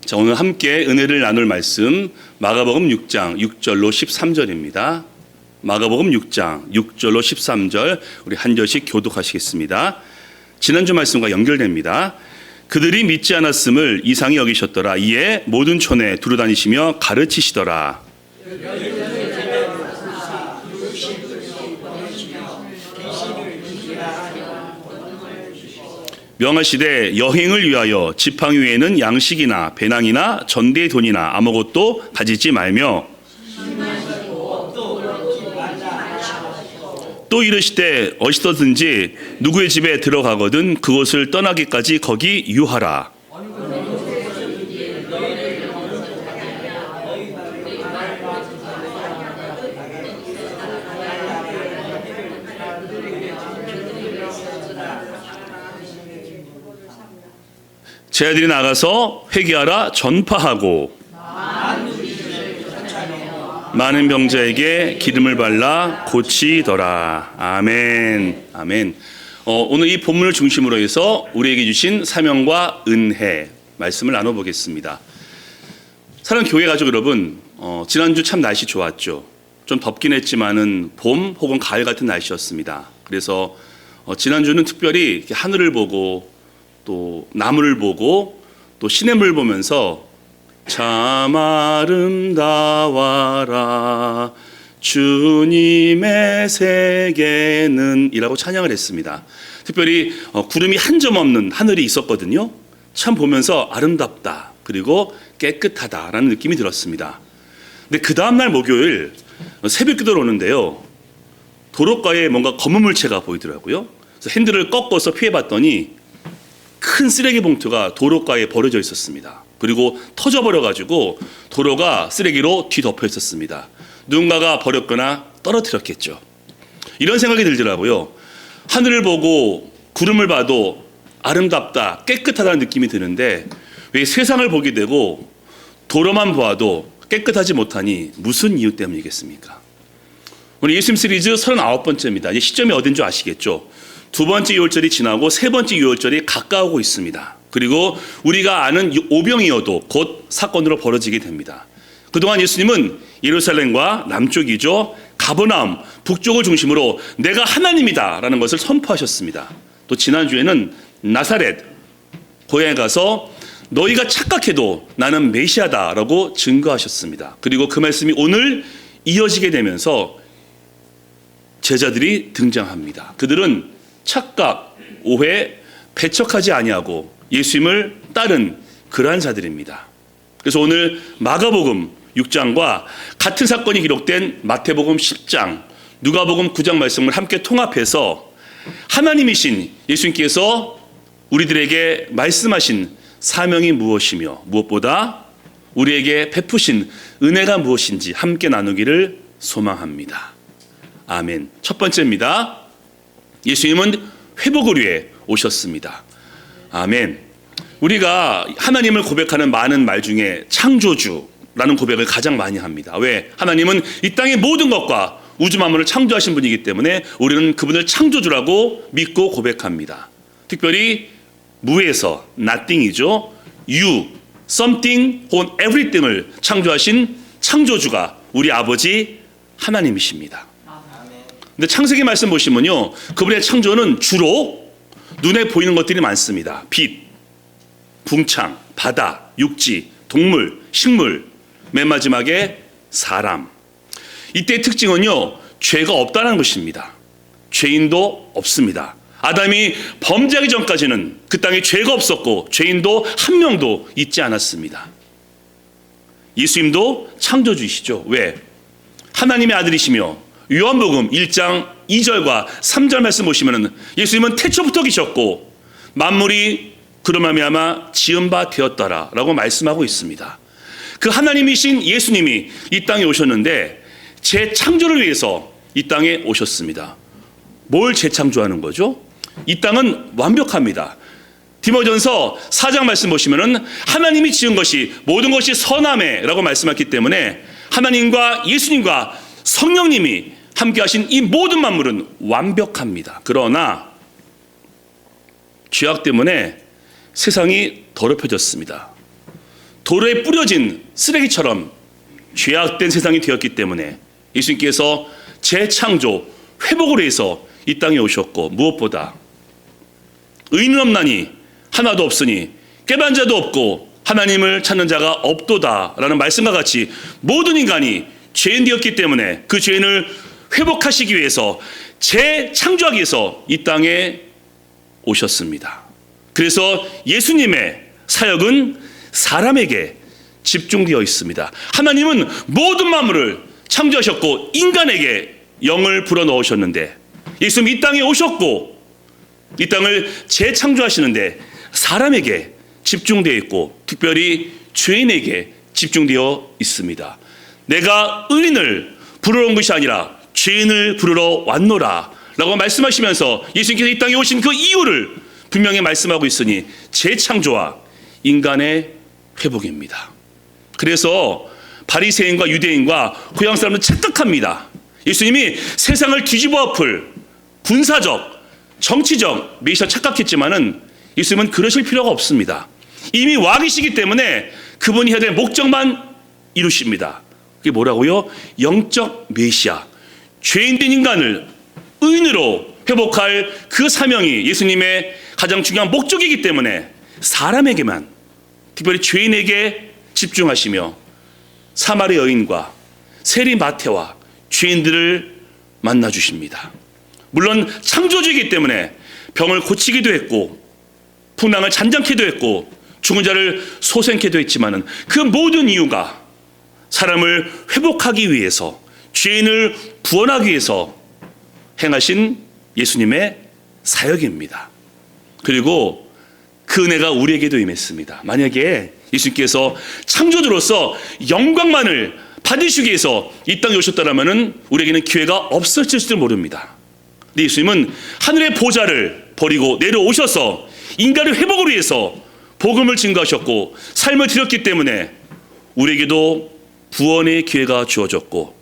자, 오늘 함께 은혜를 나눌 말씀 마가복음 6장 6절로 13절입니다. 마가복음 6장 6절로 13절 우리 한 절씩 교독하시겠습니다. 지난주 말씀과 연결됩니다. 그들이 믿지 않았음을 이상히 여기셨더라. 이에 모든 촌에 두루다니시며 가르치시더라. 명하시되 여행을 위하여 지팡이 외에는 양식이나 배낭이나 전대의 돈이나 아무것도 가지지 말며 또 이르시되 어디서든지 누구의 집에 들어가거든 그곳을 떠나기까지 거기 유하라. 제 아들이 나가서 회개하라 전파하고 많은 병자에게 기름을 발라 고치더라. 아멘. 아멘. 오늘 이 본문을 중심으로 해서 우리에게 주신 사명과 은혜 말씀을 나눠보겠습니다. 사랑하는 교회 가족 여러분, 지난주 참 날씨 좋았죠. 좀 덥긴 했지만은 봄 혹은 가을 같은 날씨였습니다. 그래서 지난주는 특별히 이렇게 하늘을 보고 또 나무를 보고 또 시냇물을 보면서 참 아름다워라 주님의 세계는 이라고 찬양을 했습니다. 특별히 구름이 한 점 없는 하늘이 있었거든요. 참 보면서 아름답다 그리고 깨끗하다라는 느낌이 들었습니다. 근데 그 다음날 목요일 새벽 기도를 오는데요, 도로가에 뭔가 검은 물체가 보이더라고요. 그래서 핸들을 꺾어서 피해봤더니 큰 쓰레기 봉투가 도로가에 버려져 있었습니다. 그리고 터져버려가지고 도로가 쓰레기로 뒤덮여 있었습니다. 누군가가 버렸거나 떨어뜨렸겠죠. 이런 생각이 들더라고요. 하늘을 보고 구름을 봐도 아름답다, 깨끗하다는 느낌이 드는데 왜 세상을 보게 되고 도로만 보아도 깨끗하지 못하니 무슨 이유 때문이겠습니까? 오늘 예수님 시리즈 39번째입니다. 이제 시점이 어딘 줄 아시겠죠? 두 번째 유월절이 지나고 세 번째 유월절이 가까우고 있습니다. 그리고 우리가 아는 오병이어도 곧 사건으로 벌어지게 됩니다. 그동안 예수님은 예루살렘과 남쪽이죠, 가버나움, 북쪽을 중심으로 내가 하나님이다 라는 것을 선포하셨습니다. 또 지난주에는 나사렛, 고향에 가서 너희가 착각해도 나는 메시아다 라고 증거하셨습니다. 그리고 그 말씀이 오늘 이어지게 되면서 제자들이 등장합니다. 그들은 착각, 오해, 배척하지 아니하고 예수님을 따른 그러한 자들입니다. 그래서 오늘 마가복음 6장과 같은 사건이 기록된 마태복음 10장, 누가복음 9장 말씀을 함께 통합해서 하나님이신 예수님께서 우리들에게 말씀하신 사명이 무엇이며 무엇보다 우리에게 베푸신 은혜가 무엇인지 함께 나누기를 소망합니다. 아멘. 첫 번째입니다. 예수님은 회복을 위해 오셨습니다. 아멘. 우리가 하나님을 고백하는 많은 말 중에 창조주라는 고백을 가장 많이 합니다. 왜? 하나님은 이 땅의 모든 것과 우주 만물을 창조하신 분이기 때문에 우리는 그분을 창조주라고 믿고 고백합니다. 특별히 무에서 nothing이죠. you, something 혹은 everything을 창조하신 창조주가 우리 아버지 하나님이십니다. 근데 창세기 말씀 보시면요, 그분의 창조는 주로 눈에 보이는 것들이 많습니다. 빛, 궁창, 바다, 육지, 동물, 식물, 맨 마지막에 사람. 이때의 특징은요, 죄가 없다는 것입니다. 죄인도 없습니다. 아담이 범죄하기 전까지는 그 땅에 죄가 없었고 죄인도 한 명도 있지 않았습니다. 예수님도 창조주이시죠. 왜? 하나님의 아들이시며 요한복음 1장 2절과 3절 말씀 보시면 예수님은 태초부터 계셨고 만물이 그로 말미암아 지은 바 되었더라 라고 말씀하고 있습니다. 그 하나님이신 예수님이 이 땅에 오셨는데 재창조를 위해서 이 땅에 오셨습니다. 뭘 재창조하는 거죠? 이 땅은 완벽합니다. 디모전서 4장 말씀 보시면 하나님이 지은 것이 모든 것이 선하매라고 말씀했기 때문에 하나님과 예수님과 성령님이 함께 하신 이 모든 만물은 완벽합니다. 그러나 죄악 때문에 세상이 더럽혀졌습니다. 도로에 뿌려진 쓰레기처럼 죄악된 세상이 되었기 때문에 예수님께서 재창조, 회복을 위해서 이 땅에 오셨고, 무엇보다 의인은 없나니 하나도 없으니 깨달은 자도 없고 하나님을 찾는 자가 없도다라는 말씀과 같이 모든 인간이 죄인 되었기 때문에 그 죄인을 회복하시기 위해서 재창조하기 위해서 이 땅에 오셨습니다. 그래서 예수님의 사역은 사람에게 집중되어 있습니다. 하나님은 모든 만물을 창조하셨고 인간에게 영을 불어넣으셨는데, 예수님 이 땅에 오셨고 이 땅을 재창조하시는데 사람에게 집중되어 있고 특별히 죄인에게 집중되어 있습니다. 내가 의인을 부르러 온 것이 아니라 죄인을 부르러 왔노라 라고 말씀하시면서 예수님께서 이 땅에 오신 그 이유를 분명히 말씀하고 있으니 재창조와 인간의 회복입니다. 그래서 바리새인과 유대인과 고향 사람들은 착각합니다. 예수님이 세상을 뒤집어 엎을 군사적, 정치적 메시아 착각했지만은 예수님은 그러실 필요가 없습니다. 이미 왕이시기 때문에 그분이 해야 될 목적만 이루십니다. 그게 뭐라고요? 영적 메시아, 죄인된 인간을 의인으로 회복할 그 사명이 예수님의 가장 중요한 목적이기 때문에 사람에게만, 특별히 죄인에게 집중하시며 사마리 여인과 세리 마태와 죄인들을 만나 주십니다. 물론 창조주이기 때문에 병을 고치기도 했고 풍랑을 잔잔케도 했고 죽은 자를 소생케도 했지만은 그 모든 이유가 사람을 회복하기 위해서, 죄인을 구원하기 위해서 행하신 예수님의 사역입니다. 그리고 그 은혜가 우리에게도 임했습니다. 만약에 예수님께서 창조주로서 영광만을 받으시기 위해서 이 땅에 오셨다라면은 우리에게는 기회가 없었을지도 모릅니다. 근데 예수님은 하늘의 보좌를 버리고 내려오셔서 인간의 회복을 위해서 복음을 증거하셨고 삶을 드렸기 때문에 우리에게도 구원의 기회가 주어졌고,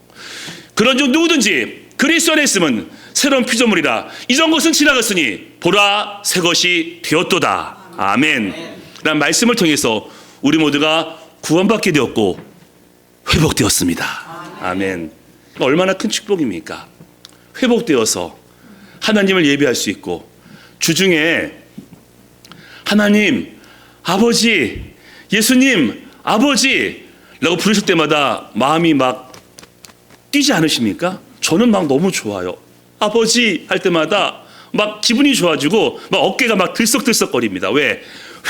그런 중 누구든지 그리스도 안에 있으면 새로운 피조물이라, 이전 것은 지나갔으니 보라 새 것이 되었도다. 아멘 라는 말씀을 통해서 우리 모두가 구원받게 되었고 회복되었습니다. 아멘. 얼마나 큰 축복입니까? 회복되어서 하나님을 예배할 수 있고, 주중에 하나님, 아버지, 예수님, 아버지 라고 부르실 때마다 마음이 막 뛰지 않으십니까? 저는 막 너무 좋아요. 아버지 할 때마다 막 기분이 좋아지고 막 어깨가 막 들썩들썩거립니다. 왜?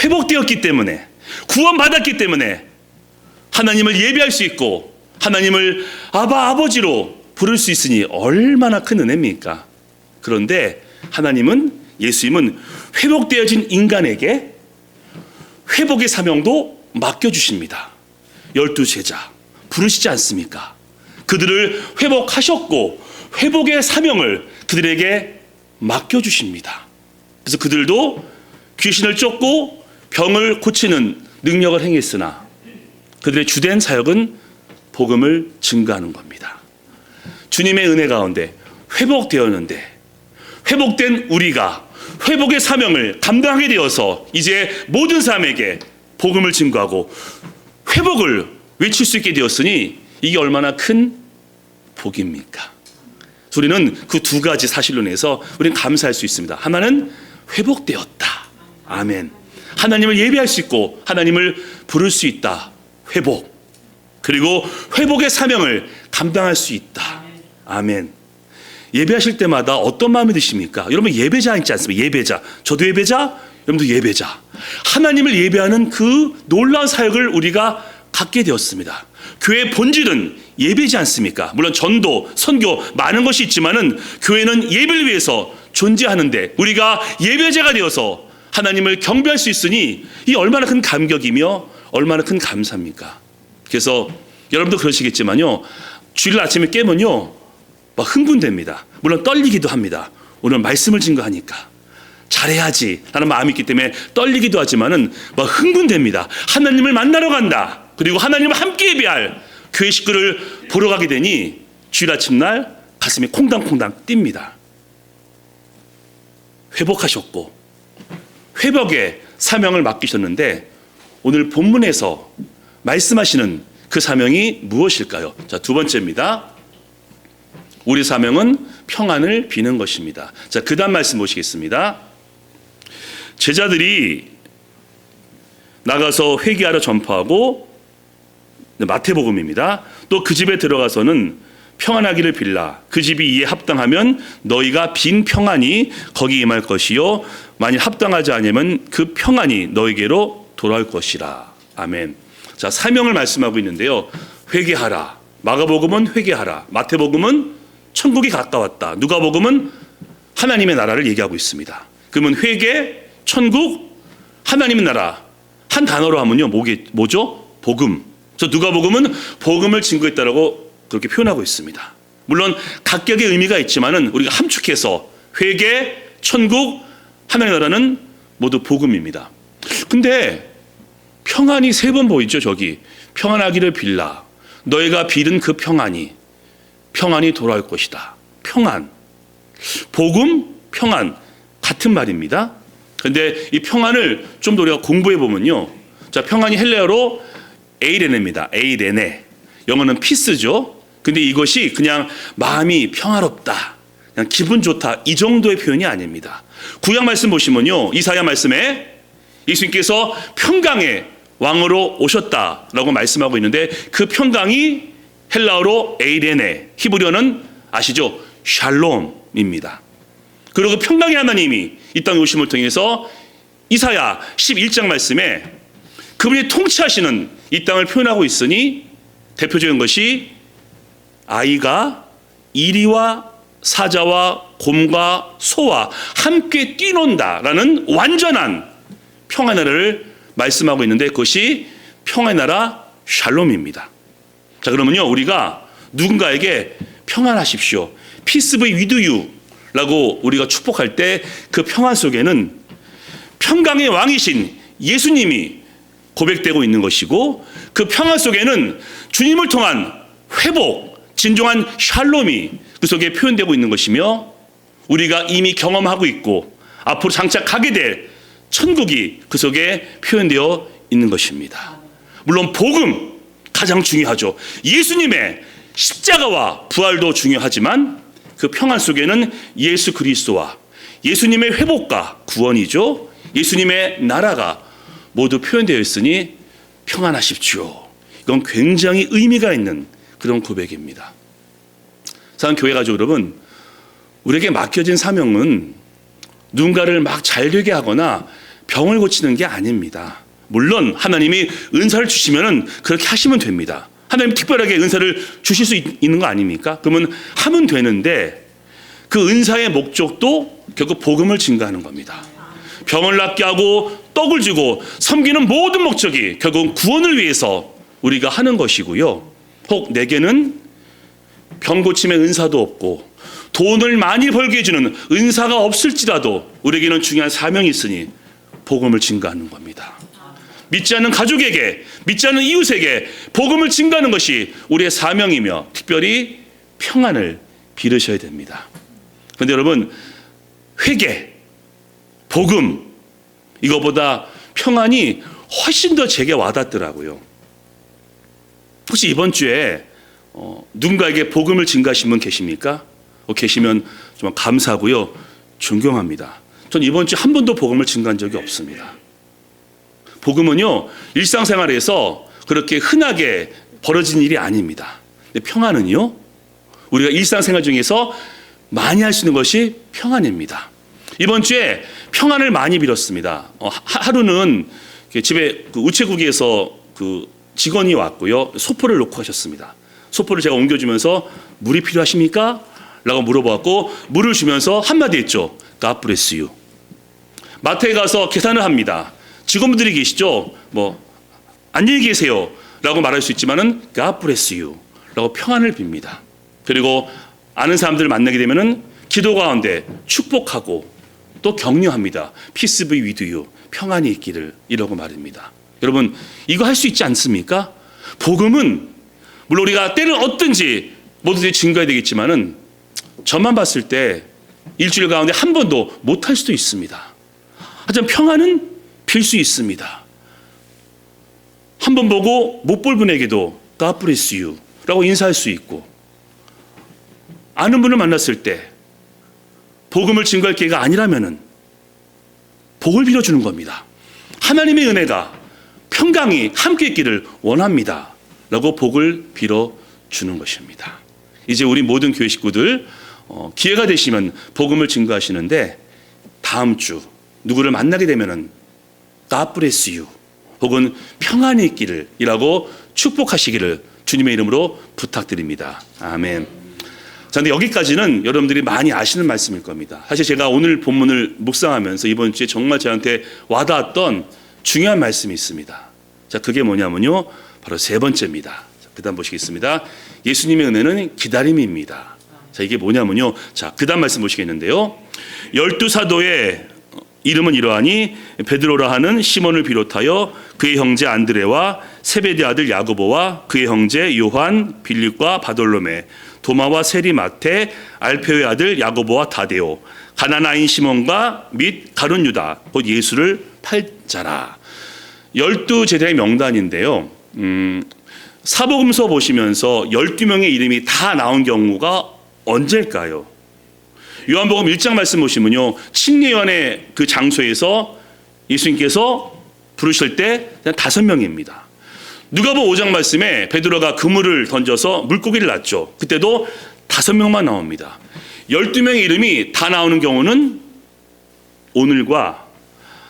회복되었기 때문에, 구원받았기 때문에 하나님을 예배할 수 있고 하나님을 아바, 아버지로 부를 수 있으니 얼마나 큰 은혜입니까? 그런데 하나님은, 예수님은 회복되어진 인간에게 회복의 사명도 맡겨주십니다. 12제자 부르시지 않습니까? 그들을 회복하셨고 회복의 사명을 그들에게 맡겨주십니다. 그래서 그들도 귀신을 쫓고 병을 고치는 능력을 행했으나 그들의 주된 사역은 복음을 증거하는 겁니다. 주님의 은혜 가운데 회복되었는데, 회복된 우리가 회복의 사명을 감당하게 되어서 이제 모든 사람에게 복음을 증거하고 회복을 외칠 수 있게 되었으니 이게 얼마나 큰 복입니까? 우리는 그 두 가지 사실로 인해서 우리는 감사할 수 있습니다. 하나는 회복되었다. 아멘. 하나님을 예배할 수 있고 하나님을 부를 수 있다. 회복. 그리고 회복의 사명을 감당할 수 있다. 아멘. 예배하실 때마다 어떤 마음이 드십니까? 여러분 예배자 있지 않습니까? 예배자. 저도 예배자, 여러분도 예배자. 하나님을 예배하는 그 놀라운 사역을 우리가 갖게 되었습니다. 교회의 본질은 예배지 않습니까? 물론 전도, 선교 많은 것이 있지만은 교회는 예배를 위해서 존재하는데 우리가 예배자가 되어서 하나님을 경배할 수 있으니 이 얼마나 큰 감격이며 얼마나 큰 감사입니까? 그래서 여러분도 그러시겠지만요, 주일 아침에 깨면요 막 흥분됩니다. 물론 떨리기도 합니다. 오늘 말씀을 증거하니까 잘해야지 라는 마음이 있기 때문에 떨리기도 하지만은 막 흥분됩니다. 하나님을 만나러 간다. 그리고 하나님을 함께 예배할 교회 식구를 보러 가게 되니 주일 아침 날 가슴이 콩당콩당 뜁니다. 회복하셨고 회복의 사명을 맡기셨는데 오늘 본문에서 말씀하시는 그 사명이 무엇일까요? 자, 두 번째입니다. 우리 사명은 평안을 비는 것입니다. 자, 그 다음 말씀 보시겠습니다. 제자들이 나가서 회개하러 전파하고, 마태복음입니다. 또 그 집에 들어가서는 평안하기를 빌라. 그 집이 이에 합당하면 너희가 빈 평안이 거기 임할 것이요 만일 합당하지 않으면 그 평안이 너희에게로 돌아올 것이라. 아멘. 자, 사명을 말씀하고 있는데요. 회개하라. 마가복음은 회개하라. 마태복음은 천국이 가까웠다. 누가복음은 하나님의 나라를 얘기하고 있습니다. 그러면 회개, 천국, 하나님의 나라 한 단어로 하면요, 뭐죠? 복음. 그래서 누가복음은 복음을 증거했다라고 그렇게 표현하고 있습니다. 물론 각각의 의미가 있지만은 우리가 함축해서 회개, 천국, 하나님의 나라는 모두 복음입니다. 근데 평안이 세 번 보이죠, 저기. 평안하기를 빌라. 너희가 빌은 그 평안이 돌아올 것이다. 평안. 복음, 평안. 같은 말입니다. 근데 이 평안을 좀 더 우리가 공부해 보면요. 자, 평안이 헬레어로 에이레네입니다. 에이레네. 영어는 피스죠. 근데 이것이 그냥 마음이 평화롭다, 그냥 기분 좋다, 이 정도의 표현이 아닙니다. 구약 말씀 보시면요. 이사야 말씀에 예수님께서 평강의 왕으로 오셨다라고 말씀하고 있는데 그 평강이 헬라어로 에이레네, 히브리어는 아시죠? 샬롬입니다. 그리고 평강의 하나님이 이 땅에 오심을 통해서 이사야 11장 말씀에 그분이 통치하시는 이 땅을 표현하고 있으니 대표적인 것이 아이가 이리와 사자와 곰과 소와 함께 뛰논다라는 완전한 평안의 나라를 말씀하고 있는데 그것이 평안의 나라 샬롬입니다. 자, 그러면요, 우리가 누군가에게 평안하십시오, Peace be with you 라고 우리가 축복할 때 그 평안 속에는 평강의 왕이신 예수님이 고백되고 있는 것이고, 그 평안 속에는 주님을 통한 회복, 진정한 샬롬이 그 속에 표현되고 있는 것이며, 우리가 이미 경험하고 있고 앞으로 장차 가게 될 천국이 그 속에 표현되어 있는 것입니다. 물론 복음 가장 중요하죠. 예수님의 십자가와 부활도 중요하지만 그 평안 속에는 예수 그리스도와 예수님의 회복과 구원이죠. 예수님의 나라가 모두 표현되어 있으니 평안하십시오. 이건 굉장히 의미가 있는 그런 고백입니다. 사랑하는 교회 가족 여러분, 우리에게 맡겨진 사명은 누군가를 막 잘되게 하거나 병을 고치는 게 아닙니다. 물론 하나님이 은사를 주시면 그렇게 하시면 됩니다. 하나님 특별하게 은사를 주실 수 있는 거 아닙니까? 그러면 하면 되는데 그 은사의 목적도 결국 복음을 증거하는 겁니다. 병을 낫게 하고 떡을 주고 섬기는 모든 목적이 결국 구원을 위해서 우리가 하는 것이고요. 혹 내게는 병 고침의 은사도 없고 돈을 많이 벌게 해주는 은사가 없을지라도 우리에게는 중요한 사명이 있으니 복음을 증거하는 겁니다. 믿지 않는 가족에게, 믿지 않는 이웃에게 복음을 증거하는 것이 우리의 사명이며 특별히 평안을 빌으셔야 됩니다. 그런데 여러분, 회개, 복음, 이거보다 평안이 훨씬 더 제게 와닿더라고요. 혹시 이번 주에 누군가에게 복음을 증거하신 분 계십니까? 계시면 정말 감사하고요, 존경합니다. 전 이번 주 한 번도 복음을 증거한 적이 없습니다. 복음은요, 일상생활에서 그렇게 흔하게 벌어진 일이 아닙니다. 근데 평안은요, 우리가 일상생활 중에서 많이 할 수 있는 것이 평안입니다. 이번 주에 평안을 많이 빌었습니다. 하루는 집에 우체국에서 직원이 왔고요, 소포를 놓고 가셨습니다. 소포를 제가 옮겨주면서 물이 필요하십니까? 라고 물어보았고 물을 주면서 한마디 했죠. God bless you. 마트에 가서 계산을 합니다. 직원분들이 계시죠. 안녕히 계세요 라고 말할 수 있지만은 God bless you 라고 평안을 빕니다. 그리고 아는 사람들을 만나게 되면은 기도 가운데 축복하고 또 격려합니다. Peace be with you. 평안이 있기를, 이라고 말입니다. 여러분, 이거 할 수 있지 않습니까? 복음은 물론 우리가 때를 얻든지 모두들이 증거해야 되겠지만은 저만 봤을 때 일주일 가운데 한 번도 못할 수도 있습니다. 하지만 평안은 빌 수 있습니다. 한 번 보고 못 볼 분에게도 God bless you 라고 인사할 수 있고, 아는 분을 만났을 때 복음을 증거할 기회가 아니라면은 복을 빌어주는 겁니다. 하나님의 은혜가 평강이 함께 있기를 원합니다 라고 복을 빌어주는 것입니다. 이제 우리 모든 교회 식구들 기회가 되시면 복음을 증거하시는데, 다음 주 누구를 만나게 되면은 God bless you 혹은 평안이 있기를 이라고 축복하시기를 주님의 이름으로 부탁드립니다. 아멘. 자, 근데 여기까지는 여러분들이 많이 아시는 말씀일 겁니다. 사실 제가 오늘 본문을 묵상하면서 이번 주에 정말 저한테 와닿았던 중요한 말씀이 있습니다. 자, 그게 뭐냐면요, 바로 세 번째입니다. 그 다음 보시겠습니다. 예수님의 은혜는 기다림입니다. 자, 이게 뭐냐면요, 자, 그 다음 말씀 보시겠는데요, 12사도의 이름은 이러하니 베드로라 하는 시몬을 비롯하여 그의 형제 안드레와 세베대 아들 야고보와 그의 형제 요한, 빌립과 바돌로메, 도마와 세리 마테, 알페오의 아들 야고보와 다데오, 가나나인 시몬과 및 가룟 유다 곧 예수를 팔자라. 12제자의 명단인데요, 사복음서 보시면서 12명의 이름이 다 나온 경우가 언제일까요? 요한복음 1장 말씀 보시면요, 침례요한의 그 장소에서 예수님께서 부르실 때 5명입니다. 누가복음 5장 말씀에 베드로가 그물을 던져서 물고기를 놨죠. 그때도 5명만 나옵니다. 12명의 이름이 다 나오는 경우는 오늘과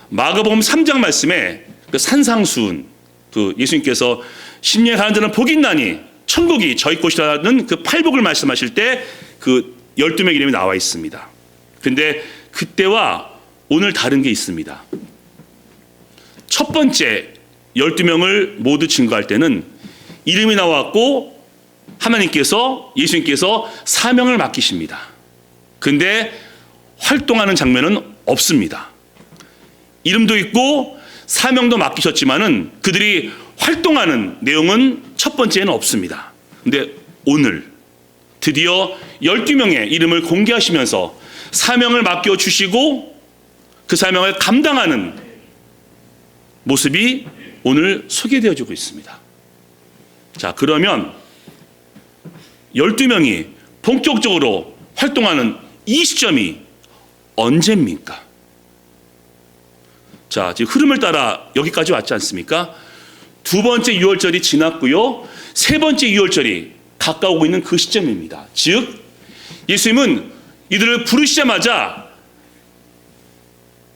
마가복음 3장 말씀에 그 산상수훈, 그 예수님께서 심령에 가는 자는 복이 있나니 천국이 저희 곳이라는 그 팔복을 말씀하실 때 그 12명 이름이 나와 있습니다. 근데 그때와 오늘 다른 게 있습니다. 첫 번째 12명을 모두 증거할 때는 이름이 나왔고 하나님께서, 예수님께서 사명을 맡기십니다. 근데 활동하는 장면은 없습니다. 이름도 있고 사명도 맡기셨지만은 그들이 활동하는 내용은 첫 번째에는 없습니다. 근데 오늘 드디어 12명의 이름을 공개하시면서 사명을 맡겨주시고 그 사명을 감당하는 모습이 오늘 소개되어지고 있습니다. 자, 그러면 12명이 본격적으로 활동하는 이 시점이 언제입니까? 자, 지금 흐름을 따라 여기까지 왔지 않습니까? 두 번째 유월절이 지났고요, 세 번째 유월절이 가까우고 있는 그 시점입니다. 즉 예수님은 이들을 부르시자마자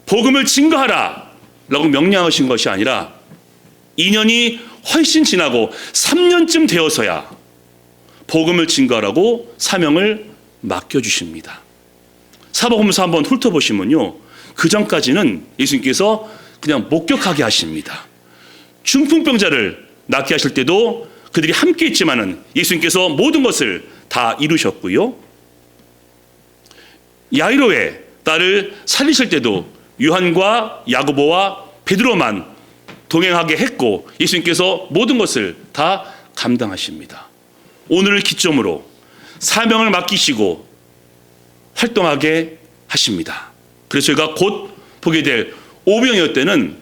복음을 증거하라 라고 명령하신 것이 아니라 2년이 훨씬 지나고 3년쯤 되어서야 복음을 증거하라고 사명을 맡겨주십니다. 사복음서 한번 훑어보시면요, 그 전까지는 예수님께서 그냥 목격하게 하십니다. 중풍병자를 낫게 하실 때도 그들이 함께 있지만은 예수님께서 모든 것을 다 이루셨고요, 야이로의 딸을 살리실 때도 요한과 야고보와 베드로만 동행하게 했고 예수님께서 모든 것을 다 감당하십니다. 오늘을 기점으로 사명을 맡기시고 활동하게 하십니다. 그래서 저희가 곧 보게 될 오병이어 때는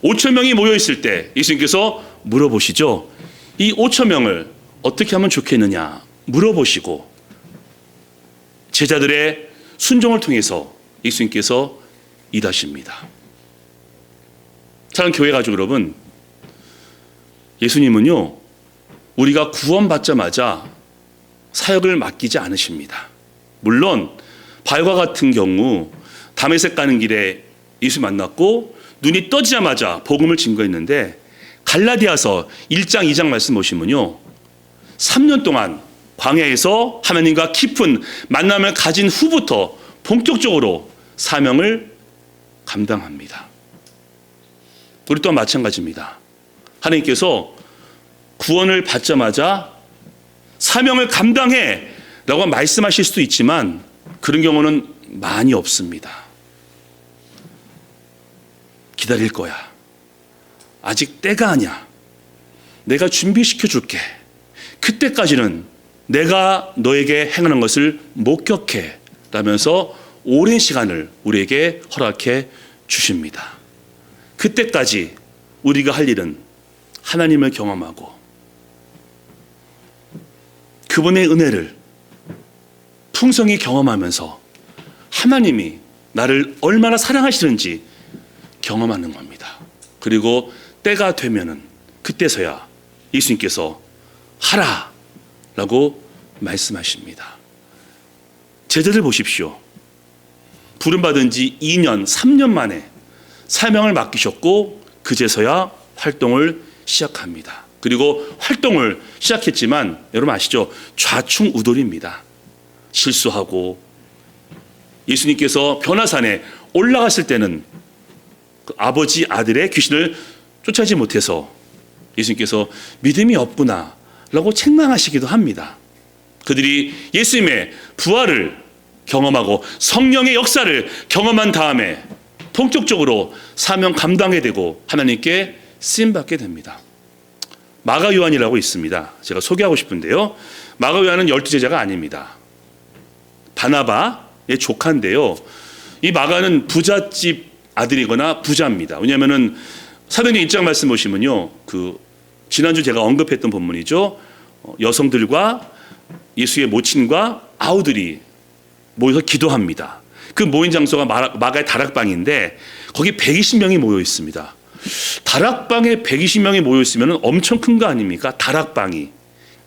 5천 명이 모여 있을 때 예수님께서 물어보시죠. 이 5천 명을 어떻게 하면 좋겠느냐 물어보시고 제자들의 순종을 통해서 예수님께서 일하십니다. 사랑하는 교회 가족 여러분, 예수님은요, 우리가 구원받자마자 사역을 맡기지 않으십니다. 물론 바울과 같은 경우 다메섹 가는 길에 예수 만났고 눈이 떠지자마자 복음을 증거했는데, 갈라디아서 1장 2장 말씀 보시면요, 3년 동안 광야에서 하나님과 깊은 만남을 가진 후부터 본격적으로 사명을 감당합니다. 우리 또한 마찬가지입니다. 하나님께서 구원을 받자마자 사명을 감당해 라고 말씀하실 수도 있지만 그런 경우는 많이 없습니다. 기다릴 거야. 아직 때가 아니야. 내가 준비시켜 줄게. 그때까지는 내가 너에게 행하는 것을 목격해 라면서 오랜 시간을 우리에게 허락해 주십니다. 그때까지 우리가 할 일은 하나님을 경험하고 그분의 은혜를 풍성히 경험하면서 하나님이 나를 얼마나 사랑하시는지 경험하는 겁니다. 그리고 때가 되면은 그때서야 예수님께서 하라 라고 말씀하십니다. 제자들 보십시오. 부름받은 지 2년, 3년 만에 사명을 맡기셨고 그제서야 활동을 시작합니다. 그리고 활동을 시작했지만 여러분 아시죠? 좌충우돌입니다. 실수하고 예수님께서 변화산에 올라갔을 때는 그 아버지 아들의 귀신을 쫓아지 못해서 예수님께서 믿음이 없구나 라고 책망하시기도 합니다. 그들이 예수님의 부활을 경험하고 성령의 역사를 경험한 다음에 본격적으로 사명 감당하게 되고 하나님께 쓰임받게 됩니다. 마가 요한이라고 있습니다. 제가 소개하고 싶은데요. 마가 요한은 12제자가 아닙니다. 바나바의 조카인데요. 이 마가는 부잣집 아들이거나 부자입니다. 왜냐하면은 사도행전 1장 말씀 보시면요. 그 지난주 제가 언급했던 본문이죠. 여성들과 예수의 모친과 아우들이 모여서 기도합니다. 그 모인 장소가 마가의 다락방인데 거기 120명이 모여 있습니다. 다락방에 120명이 모여 있으면 엄청 큰 거 아닙니까? 다락방이.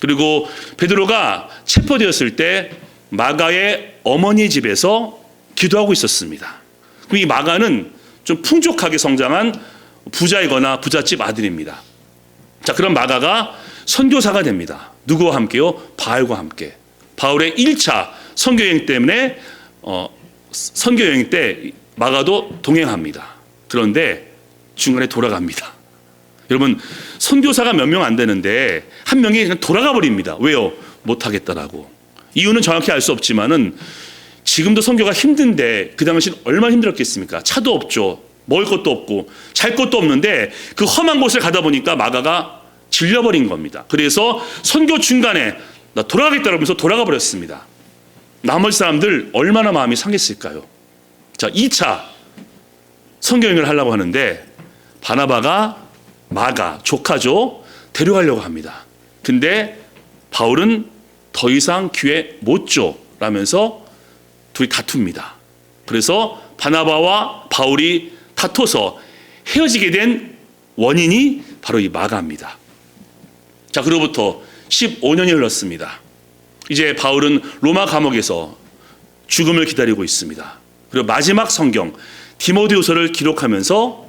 그리고 베드로가 체포되었을 때 마가의 어머니 집에서 기도하고 있었습니다. 그럼 이 마가는 좀 풍족하게 성장한 부자이거나 부잣집 아들입니다. 자, 그럼 마가가 선교사가 됩니다. 누구와 함께요? 바울과 함께. 바울의 1차 선교여행 때문에 선교여행 때 마가도 동행합니다. 그런데 중간에 돌아갑니다. 여러분 선교사가 몇 명 안 되는데 한 명이 그냥 돌아가 버립니다. 왜요? 못하겠다라고. 이유는 정확히 알 수 없지만은 지금도 선교가 힘든데 그 당시는 얼마나 힘들었겠습니까? 차도 없죠. 먹을 것도 없고 잘 것도 없는데 그 험한 곳을 가다 보니까 마가가 질려버린 겁니다. 그래서 선교 중간에 나 돌아가겠다 그러면서 돌아가 버렸습니다. 나머지 사람들 얼마나 마음이 상했을까요? 자, 2차 선교여행을 하려고 하는데 바나바가 마가 조카죠. 데려가려고 합니다. 근데 바울은 더 이상 기회 못 줘 라면서 둘이 다툽니다. 그래서 바나바와 바울이 다퉈서 헤어지게 된 원인이 바로 이 마가입니다. 자, 그로부터 15년이 흘렀습니다. 이제 바울은 로마 감옥에서 죽음을 기다리고 있습니다. 그리고 마지막 성경 디모데후서를 기록하면서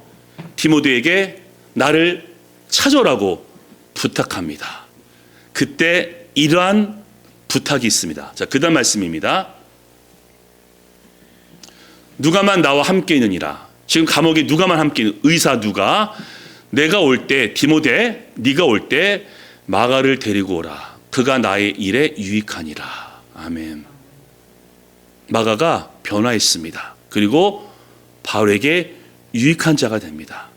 디모데에게 나를 찾아오라고 부탁합니다. 그때 이러한 부탁이 있습니다. 자, 그다음 말씀입니다. 누가만 나와 함께 있느니라. 지금 감옥에 누가만 함께 있는 의사 누가 내가 올 때 디모데 네가 올 때 마가를 데리고 오라. 그가 나의 일에 유익하니라. 아멘. 마가가 변화했습니다. 그리고 바울에게 유익한 자가 됩니다.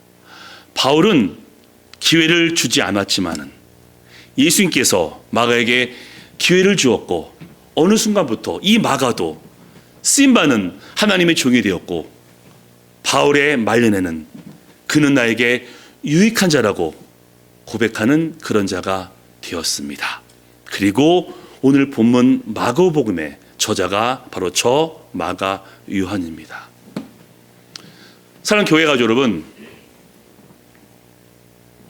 바울은 기회를 주지 않았지만은 예수님께서 마가에게 기회를 주었고 어느 순간부터 이 마가도 쓰임받는 하나님의 종이 되었고 바울의 말년에는 그는 나에게 유익한 자라고 고백하는 그런 자가 되었습니다. 그리고 오늘 본문 마가복음의 저자가 바로 저 마가 요한입니다. 사랑하는 교회 가족 여러분,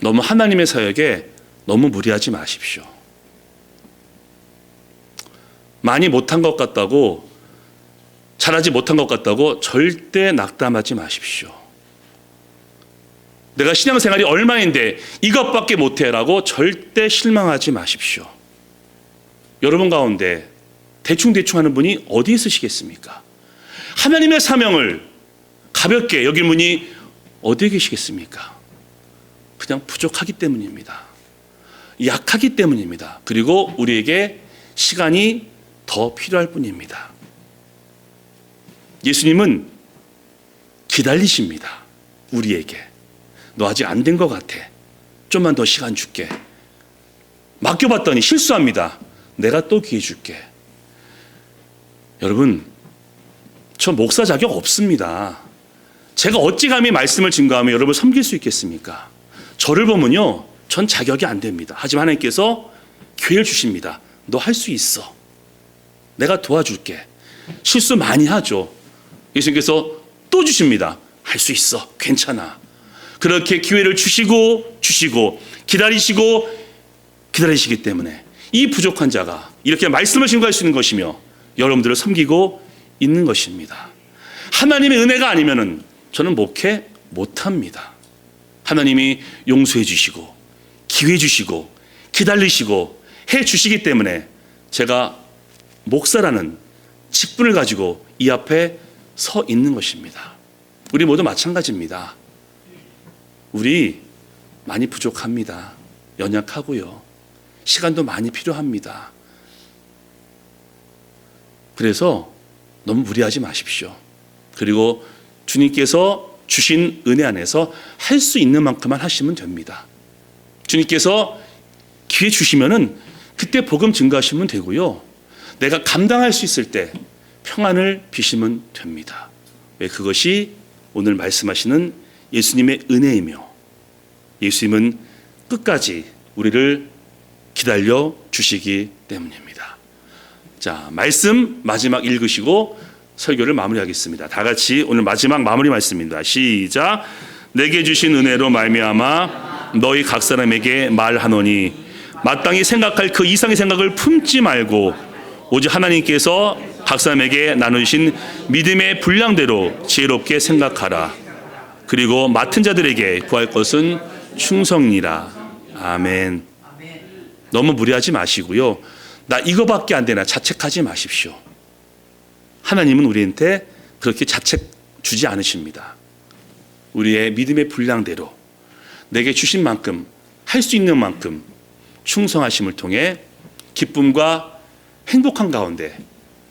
너무 하나님의 사역에 너무 무리하지 마십시오. 많이 못한 것 같다고 잘하지 못한 것 같다고 절대 낙담하지 마십시오. 내가 신앙생활이 얼마인데 이것밖에 못해라고 절대 실망하지 마십시오. 여러분 가운데 대충대충 하는 분이 어디 있으시겠습니까? 하나님의 사명을 가볍게 여길 분이 어디에 계시겠습니까? 그냥 부족하기 때문입니다. 약하기 때문입니다. 그리고 우리에게 시간이 더 필요할 뿐입니다. 예수님은 기다리십니다. 우리에게. 너 아직 안 된 것 같아. 좀만 더 시간 줄게. 맡겨봤더니 실수합니다. 내가 또 기회 줄게. 여러분, 저 목사 자격 없습니다. 제가 어찌 감히 말씀을 증거하며 여러분을 섬길 수 있겠습니까? 저를 보면요, 전 자격이 안 됩니다. 하지만 하나님께서 기회를 주십니다. 너 할 수 있어. 내가 도와줄게. 실수 많이 하죠. 예수님께서 또 주십니다. 할 수 있어. 괜찮아. 그렇게 기회를 주시고 기다리시기 때문에 이 부족한 자가 이렇게 말씀을 증거할 수 있는 것이며 여러분들을 섬기고 있는 것입니다. 하나님의 은혜가 아니면은 저는 목회 못합니다. 하나님이 용서해 주시고 기회 주시고 기다리시고 해 주시기 때문에 제가 목사라는 직분을 가지고 이 앞에 서 있는 것입니다. 우리 모두 마찬가지입니다. 우리 많이 부족합니다. 연약하고요. 시간도 많이 필요합니다. 그래서 너무 무리하지 마십시오. 그리고 주님께서 주신 은혜 안에서 할 수 있는 만큼만 하시면 됩니다. 주님께서 기회 주시면은 그때 복음 증거하시면 되고요. 내가 감당할 수 있을 때 평안을 비시면 됩니다. 왜? 그것이 오늘 말씀하시는 예수님의 은혜이며 예수님은 끝까지 우리를 기다려 주시기 때문입니다. 자, 말씀 마지막 읽으시고 설교를 마무리하겠습니다. 다 같이 오늘 마지막 마무리 말씀입니다. 시작. 내게 주신 은혜로 말미암아 너희 각 사람에게 말하노니 마땅히 생각할 그 이상의 생각을 품지 말고 오직 하나님께서 각 사람에게 나누신 믿음의 분량대로 지혜롭게 생각하라. 그리고 맡은 자들에게 구할 것은 충성이라. 아멘. 너무 무리하지 마시고요. 나 이거밖에 안 되나 자책하지 마십시오. 하나님은 우리한테 그렇게 자책 주지 않으십니다. 우리의 믿음의 분량대로 내게 주신 만큼 할 수 있는 만큼 충성하심을 통해 기쁨과 행복한 가운데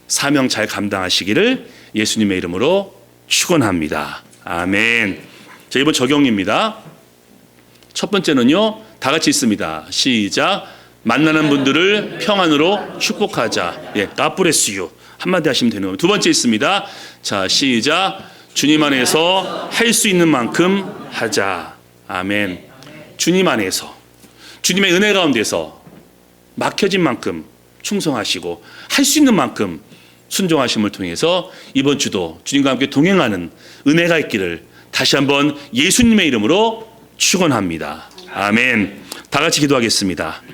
사명 잘 감당하시기를 예수님의 이름으로 축원합니다. 아멘. 자, 이번 적용입니다. 첫 번째는요, 다 같이 있습니다. 시작. 만나는 분들을 평안으로 축복하자. 예, God bless you. 한마디 하시면 되는 겁니다. 두 번째 있습니다. 자, 시작. 주님 안에서 할 수 있는 만큼 하자. 아멘. 주님 안에서, 주님의 은혜 가운데서 막혀진 만큼 충성하시고 할 수 있는 만큼 순종하심을 통해서 이번 주도 주님과 함께 동행하는 은혜가 있기를 다시 한번 예수님의 이름으로 축원합니다. 아멘. 다 같이 기도하겠습니다.